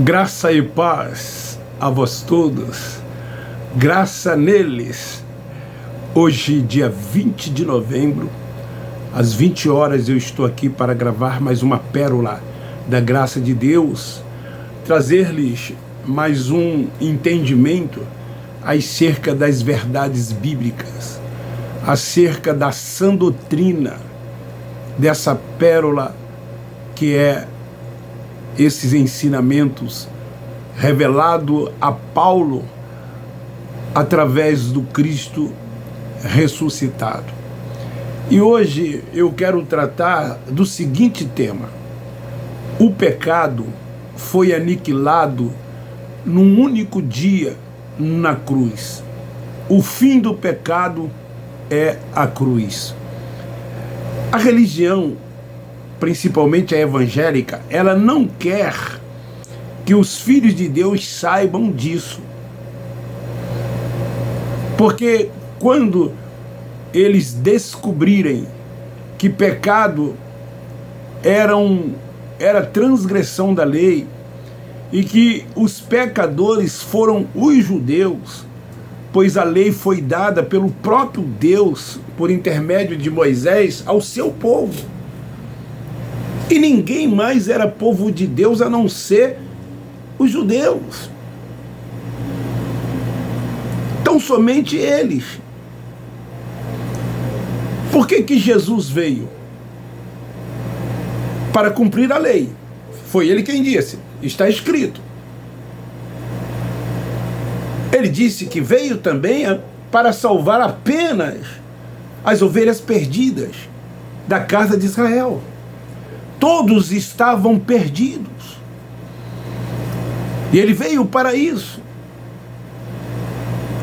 Graça e paz a vós todos, graça neles. Hoje, dia 20 de novembro, às 20 horas, eu estou aqui para gravar mais uma pérola da graça de Deus, trazer-lhes mais um entendimento acerca das verdades bíblicas, acerca da sã doutrina dessa pérola que é esses ensinamentos revelado a Paulo através do Cristo ressuscitado. E hoje eu quero tratar do seguinte tema: o pecado foi aniquilado num único dia na cruz. O fim do pecado é a cruz. A religião, principalmente a evangélica, ela não quer que os filhos de Deus saibam disso. Porque quando eles descobrirem que pecado era transgressão da lei e que os pecadores foram os judeus, pois a lei foi dada pelo próprio Deus, por intermédio de Moisés, ao seu povo. E ninguém mais era povo de Deus a não ser os judeus. Então somente eles. Por que Jesus veio? Para cumprir a lei. Foi ele quem disse, está escrito. Ele disse que veio também para salvar apenas as ovelhas perdidas da casa de Israel. Todos estavam perdidos. E ele veio para isso.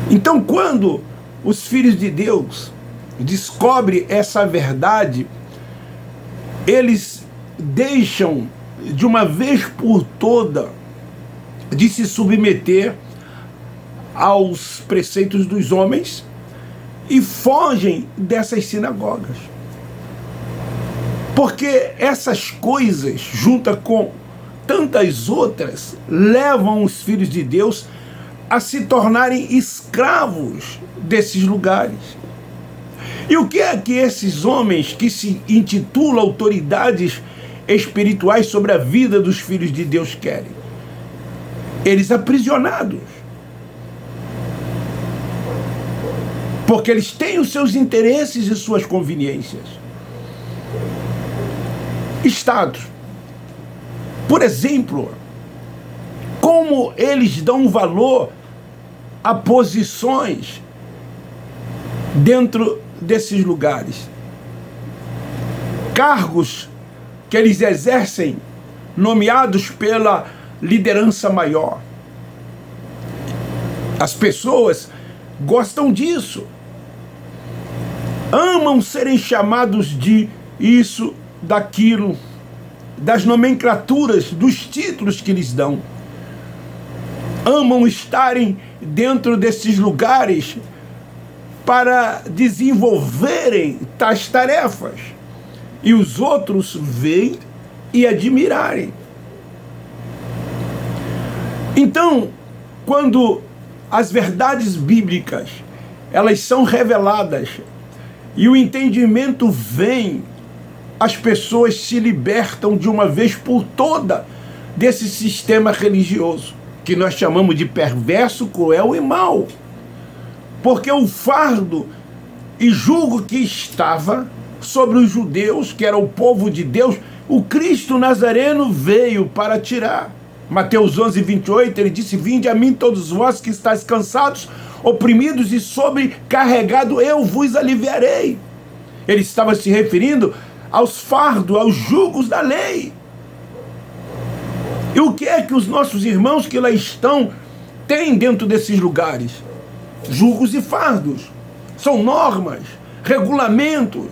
Então, quando os filhos de Deus descobrem essa verdade, eles deixam de uma vez por toda de se submeter aos preceitos dos homens e fogem dessas sinagogas. Porque essas coisas, junto com tantas outras, levam os filhos de Deus a se tornarem escravos desses lugares. E o que é que esses homens que se intitulam autoridades espirituais sobre a vida dos filhos de Deus querem? Eles aprisionados. Porque eles têm os seus interesses e suas conveniências. Estados. Por exemplo, como eles dão valor a posições dentro desses lugares. Cargos que eles exercem, nomeados pela liderança maior. As pessoas gostam disso. Amam serem chamados de isso, daquilo, das nomenclaturas, dos títulos que lhes dão. Amam estarem dentro desses lugares para desenvolverem tais tarefas. E os outros veem e admirarem. Então, quando as verdades bíblicas, elas são reveladas e o entendimento vem, as pessoas se libertam de uma vez por toda desse sistema religioso, que nós chamamos de perverso, cruel e mau. Porque o fardo e jugo que estava sobre os judeus, que era o povo de Deus, o Cristo Nazareno veio para tirar. Mateus 11, 28, ele disse: vinde a mim todos vós que estáis cansados, oprimidos e sobrecarregados, eu vos aliviarei. Ele estava se referindo aos fardos, aos jugos da lei. E o que é que os nossos irmãos que lá estão têm dentro desses lugares? Jugos e fardos. São normas, regulamentos.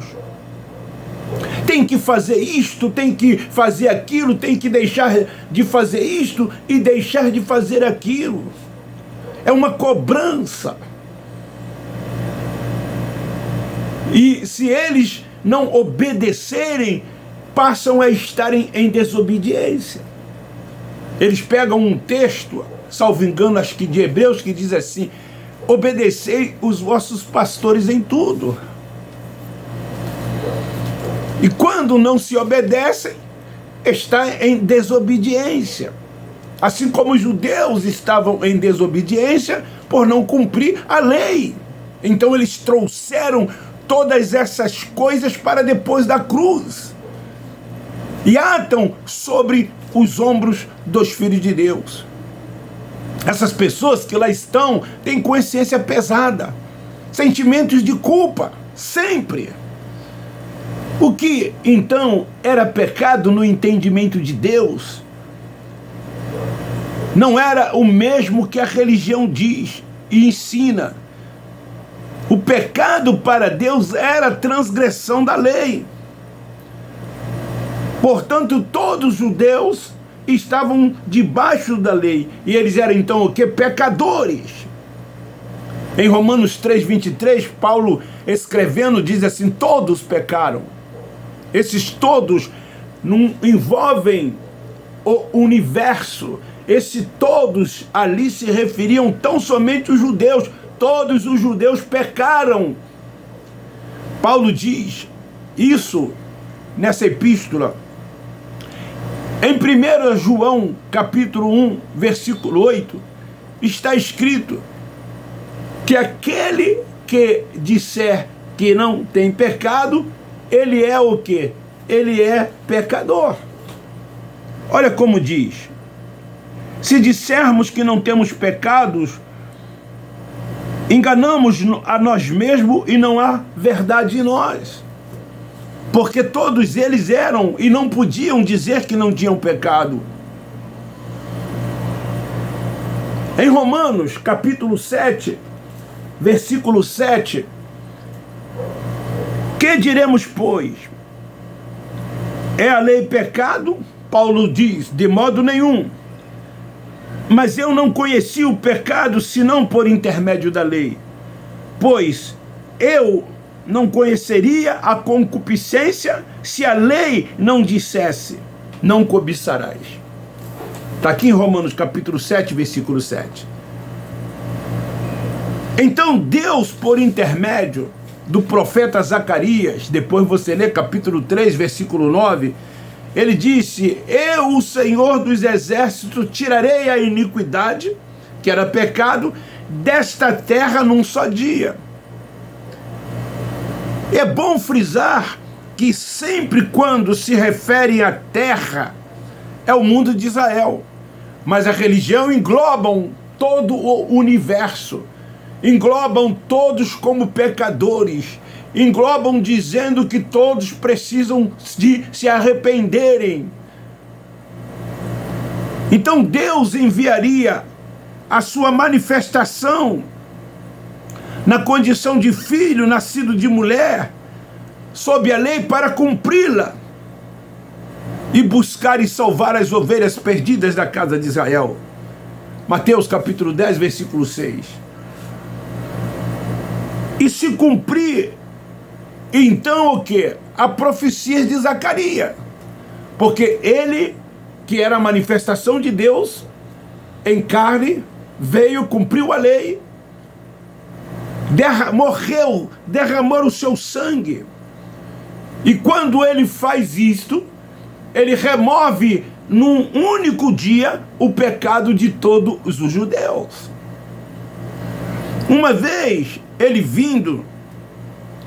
Tem que fazer isto, tem que fazer aquilo, tem que deixar de fazer isto e deixar de fazer aquilo. É uma cobrança. E se eles não obedecerem, passam a estarem em desobediência. Eles pegam um texto, salvo engano, acho que de Hebreus, que diz assim: obedecei os vossos pastores em tudo. E quando não se obedecem, está em desobediência. Assim como os judeus estavam em desobediência por não cumprir a lei. Então eles trouxeram todas essas coisas para depois da cruz e atam sobre os ombros dos filhos de Deus. Essas pessoas que lá estão têm consciência pesada, sentimentos de culpa, sempre. O que então era pecado no entendimento de Deus não era o mesmo que a religião diz e ensina. O pecado para Deus era a transgressão da lei. Portanto, todos os judeus estavam debaixo da lei. E eles eram então o quê? Pecadores. Em Romanos 3:23, Paulo escrevendo diz assim: todos pecaram. Esses todos não envolvem o universo. Esses todos ali se referiam tão somente os judeus. Todos os judeus pecaram. Paulo diz isso nessa epístola. Em 1 João, capítulo 1, versículo 8, está escrito que aquele que disser que não tem pecado, ele é o quê? Ele é pecador. Olha como diz: se dissermos que não temos pecados, enganamos a nós mesmos e não há verdade em nós. Porque todos eles eram e não podiam dizer que não tinham pecado. Em Romanos, capítulo 7, versículo 7, que diremos, pois? É a lei pecado? Paulo diz: de modo nenhum. Mas eu não conheci o pecado senão por intermédio da lei. Pois eu não conheceria a concupiscência se a lei não dissesse: não cobiçarás. Está aqui em Romanos capítulo 7, versículo 7. Então Deus, por intermédio do profeta Zacarias, depois você lê capítulo 3, versículo 9, ele disse: eu, o Senhor dos exércitos, tirarei a iniquidade, que era pecado, desta terra num só dia. É bom frisar que sempre quando se refere à terra, é o mundo de Israel. Mas a religião englobam todo o universo. Englobam todos como pecadores. Englobam dizendo que todos precisam de se arrependerem. Então Deus enviaria a sua manifestação na condição de filho nascido de mulher, sob a lei, para cumpri-la e buscar e salvar as ovelhas perdidas da casa de Israel. Mateus capítulo 10, versículo 6. E se cumprir, então o que? A profecia de Zacarias. Porque ele, que era a manifestação de Deus em carne, veio, cumpriu a lei, morreu, derramou o seu sangue. E quando ele faz isto, ele remove num único dia o pecado de todos os judeus. Uma vez ele vindo,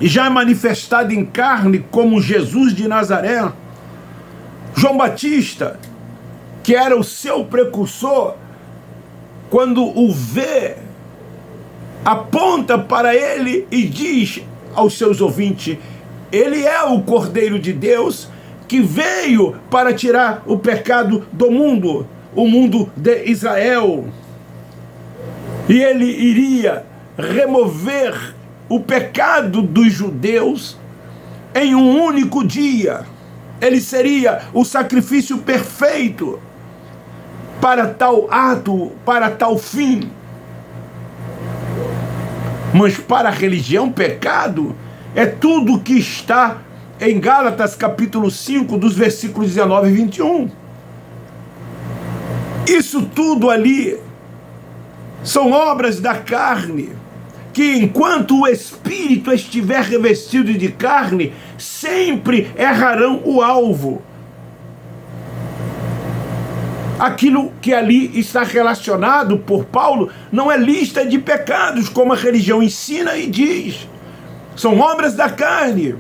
e já manifestado em carne como Jesus de Nazaré, João Batista, que era o seu precursor, quando o vê, aponta para ele e diz aos seus ouvintes: ele é o Cordeiro de Deus que veio para tirar o pecado do mundo, o mundo de Israel. E ele iria remover o pecado dos judeus em um único dia. Ele seria o sacrifício perfeito para tal ato, para tal fim. Mas para a religião, pecado é tudo que está em Gálatas capítulo 5, dos versículos 19 e 21. Isso tudo ali são obras da carne, que enquanto o espírito estiver revestido de carne, sempre errarão o alvo. Aquilo que ali está relacionado por Paulo não é lista de pecados, como a religião ensina e diz. São obras da carne,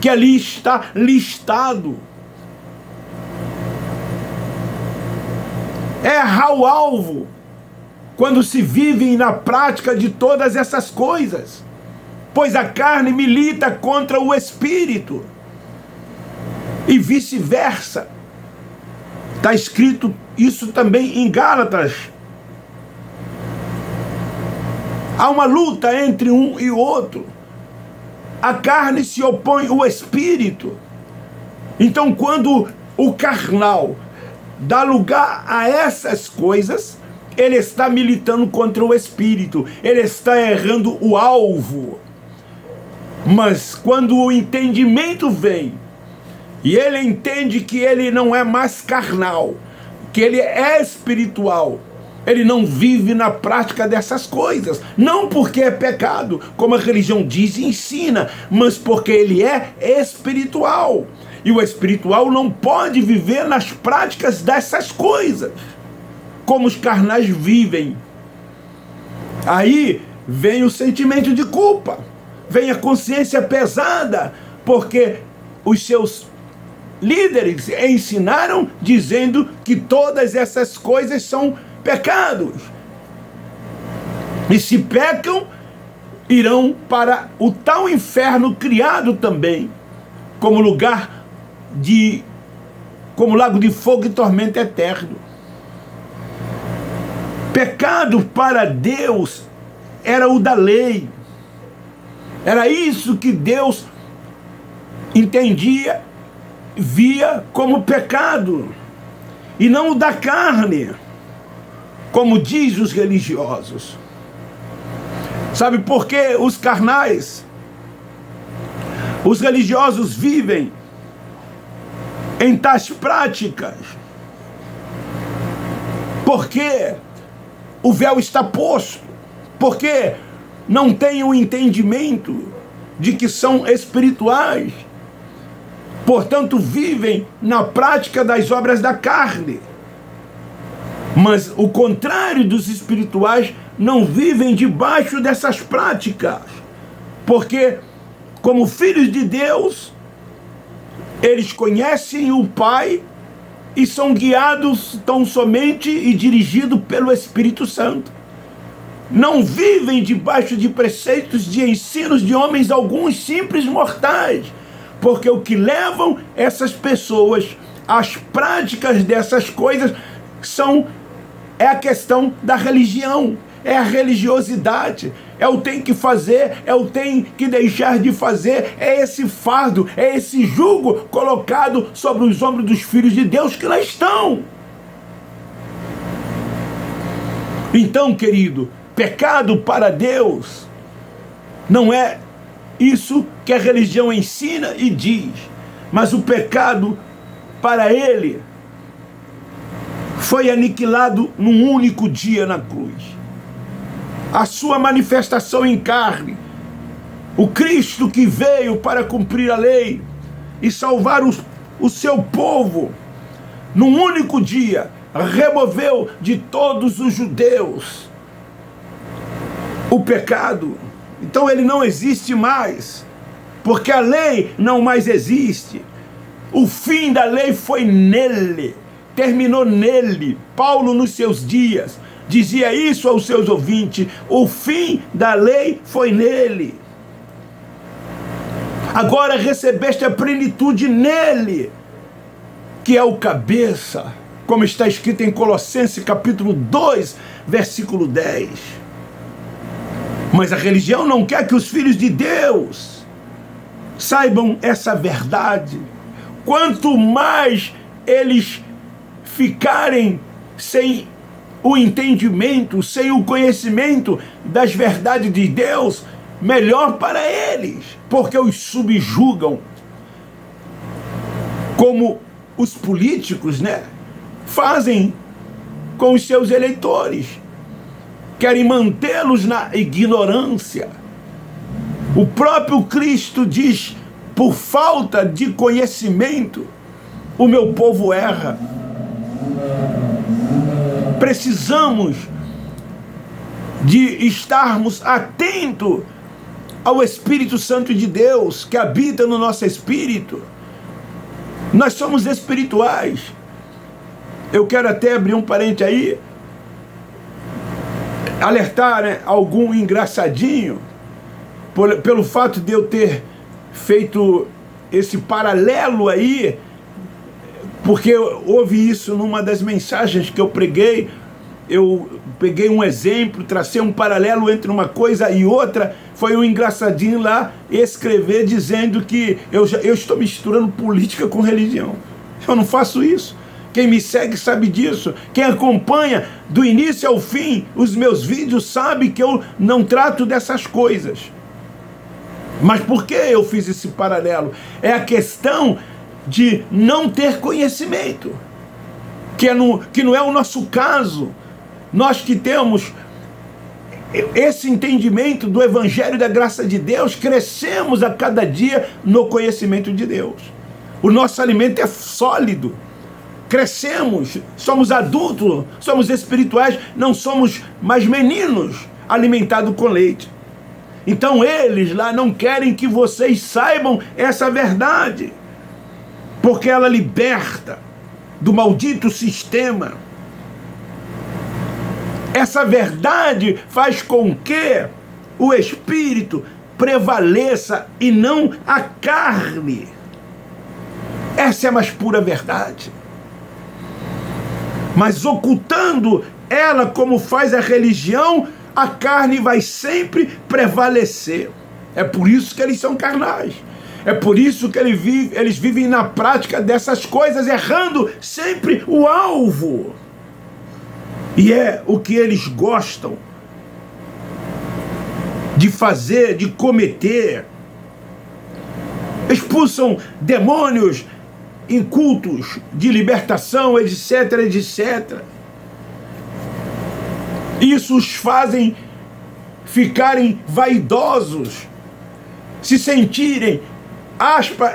que ali está listado. Errar o alvo quando se vive na prática de todas essas coisas, pois a carne milita contra o espírito e vice-versa. Está escrito isso também em Gálatas. Há uma luta entre um e outro. A carne se opõe ao espírito. Então, quando o carnal dá lugar a essas coisas, ele está militando contra o espírito. Ele está errando o alvo. Mas quando o entendimento vem, e ele entende que ele não é mais carnal, que ele é espiritual, ele não vive na prática dessas coisas. Não porque é pecado, como a religião diz e ensina, mas porque ele é espiritual. E o espiritual não pode viver nas práticas dessas coisas, como os carnais vivem. Aí vem o sentimento de culpa, vem a consciência pesada, porque os seus líderes ensinaram dizendo que todas essas coisas são pecados. E se pecam, irão para o tal inferno criado também, como como lago de fogo e tormento eterno. Pecado para Deus era o da lei. Era isso que Deus entendia, via como pecado, e não o da carne, como diz os religiosos. Sabe por que os carnais, os religiosos vivem em tais práticas? Porque o véu está posto, porque não têm o entendimento de que são espirituais. Portanto, vivem na prática das obras da carne. Mas o contrário dos espirituais não vivem debaixo dessas práticas. Porque, como filhos de Deus, eles conhecem o Pai e são guiados tão somente e dirigidos pelo Espírito Santo. Não vivem debaixo de preceitos, de ensinos de homens alguns simples mortais. Porque o que levam essas pessoas às práticas dessas coisas é a questão da religião, é a religiosidade, é o tem que fazer, é o tem que deixar de fazer, é esse fardo, é esse jugo colocado sobre os ombros dos filhos de Deus que lá estão. Então, querido, pecado para Deus não é isso que a religião ensina e diz, mas o pecado para ele foi aniquilado num único dia na cruz. A sua manifestação em carne, o Cristo que veio para cumprir a lei e salvar o seu povo, num único dia, removeu de todos os judeus o pecado. Então ele não existe mais, porque a lei não mais existe. O fim da lei foi nele, terminou nele. Paulo, nos seus dias, dizia isso aos seus ouvintes: o fim da lei foi nele. Agora recebeste a plenitude nele, que é o cabeça, como está escrito em Colossenses capítulo 2, versículo 10. Mas a religião não quer que os filhos de Deus saibam essa verdade. Quanto mais eles ficarem sem o entendimento, sem o conhecimento das verdades de Deus, melhor para eles, porque os subjugam. Como os políticos, né? fazem com os seus eleitores. Querem mantê-los na ignorância. O próprio Cristo diz: por falta de conhecimento, o meu povo erra. Precisamos de estarmos atentos ao Espírito Santo de Deus que habita no nosso espírito. Nós somos espirituais. Eu quero até abrir um parente aí, alertar, né, algum engraçadinho, pelo fato de eu ter feito esse paralelo aí, porque houve isso numa das mensagens que eu preguei. Eu peguei um exemplo, tracei um paralelo entre uma coisa e outra. Foi um engraçadinho lá escrever dizendo que eu estou misturando política com religião. Eu não faço isso. Quem me segue sabe disso. Quem acompanha do início ao fim os meus vídeos sabe que eu não trato dessas coisas. Mas por que eu fiz esse paralelo? É a questão de não ter conhecimento, que não é o nosso caso. Nós que temos esse entendimento do Evangelho da graça de Deus, crescemos a cada dia no conhecimento de Deus. O nosso alimento é sólido. Crescemos, somos adultos, somos espirituais, não somos mais meninos alimentados com leite. Então eles lá não querem que vocês saibam essa verdade, porque ela liberta do maldito sistema. Essa verdade faz com que o espírito prevaleça e não a carne. Essa é a mais pura verdade. Mas ocultando ela como faz a religião, a carne vai sempre prevalecer. É por isso que eles são carnais. É por isso que eles vivem na prática dessas coisas, errando sempre o alvo. E é o que eles gostam de fazer, de cometer. Expulsam demônios em cultos de libertação, etc, etc. Isso os fazem ficarem vaidosos, se sentirem,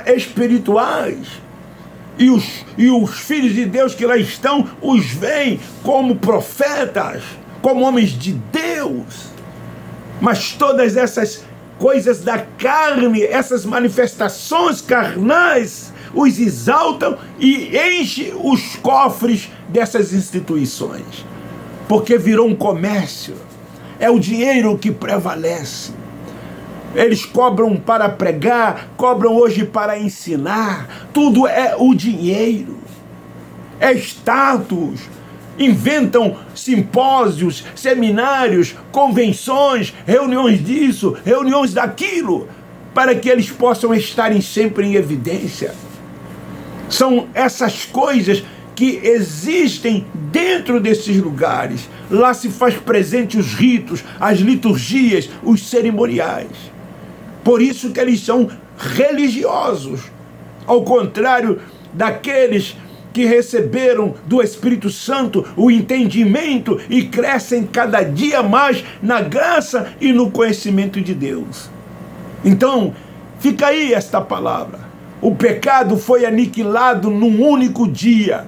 espirituais. E os filhos de Deus que lá estão, os veem como profetas, como homens de Deus. Mas todas essas coisas da carne, essas manifestações carnais, os exaltam e enchem os cofres dessas instituições. Porque virou um comércio. É o dinheiro que prevalece. Eles cobram para pregar, cobram hoje para ensinar. Tudo é o dinheiro. É status. Inventam simpósios, seminários, convenções, reuniões disso, reuniões daquilo, para que eles possam estarem sempre em evidência. São essas coisas que existem dentro desses lugares. Lá se faz presente os ritos, as liturgias, os cerimoniais. Por isso que eles são religiosos, ao contrário daqueles que receberam do Espírito Santo o entendimento e crescem cada dia mais na graça e no conhecimento de Deus. Então, fica aí esta palavra. O pecado foi aniquilado num único dia.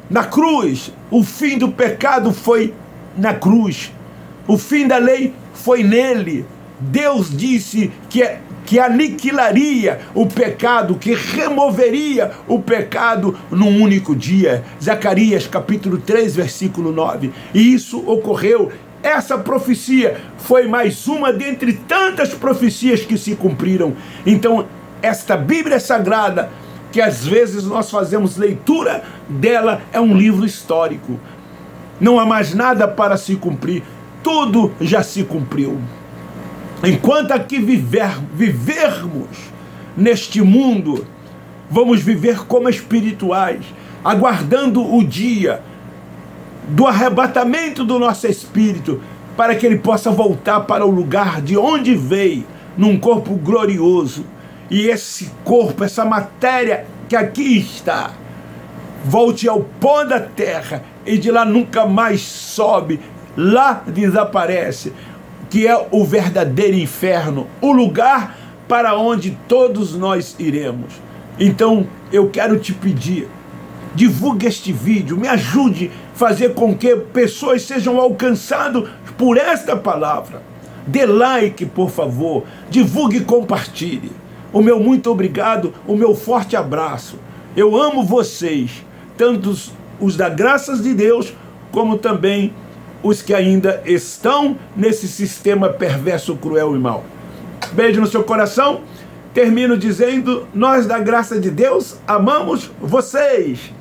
Na cruz, o fim do pecado foi na cruz. O fim da lei foi nele. Deus disse que aniquilaria o pecado, que removeria o pecado num único dia. Zacarias capítulo 3, versículo 9. E isso ocorreu. Essa profecia foi mais uma dentre tantas profecias que se cumpriram. Então, esta Bíblia Sagrada, que às vezes nós fazemos leitura dela, é um livro histórico. Não há mais nada para se cumprir. Tudo já se cumpriu. Enquanto aqui vivermos neste mundo, vamos viver como espirituais, aguardando o dia do arrebatamento do nosso espírito, para que ele possa voltar para o lugar de onde veio, num corpo glorioso. E esse corpo, essa matéria que aqui está, volte ao pó da terra e de lá nunca mais sobe, lá desaparece, que é o verdadeiro inferno, o lugar para onde todos nós iremos. Então eu quero te pedir, divulgue este vídeo, me ajude a fazer com que pessoas sejam alcançadas por esta palavra. Dê like, por favor, divulgue e compartilhe. O meu muito obrigado, o meu forte abraço. Eu amo vocês, tanto os da graças de Deus, como também os que ainda estão nesse sistema perverso, cruel e mau. Beijo no seu coração. Termino dizendo, nós da graça de Deus amamos vocês.